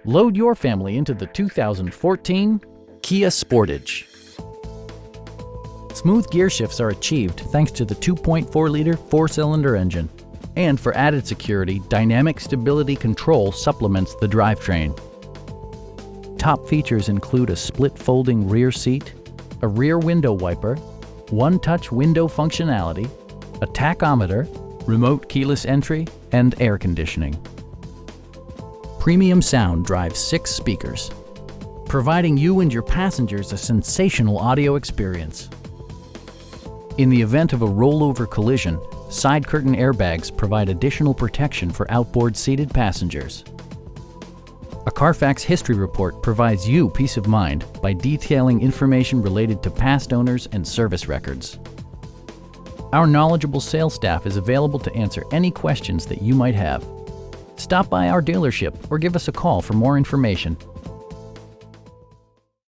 Load your family into the 2014 Kia Sportage. Smooth gear shifts are achieved thanks to the 2.4-liter four-cylinder engine. And for added security, dynamic stability control supplements the drivetrain. Top features include a split folding rear seat, a rear window wiper, one-touch window functionality, a tachometer, remote keyless entry, and air conditioning. Premium sound drives 6 speakers, providing you and your passengers a sensational audio experience. In the event of a rollover collision, side curtain airbags provide additional protection for outboard seated passengers. A Carfax history report provides you peace of mind by detailing information related to past owners and service records. Our knowledgeable sales staff is available to answer any questions that you might have. Stop by our dealership or give us a call for more information.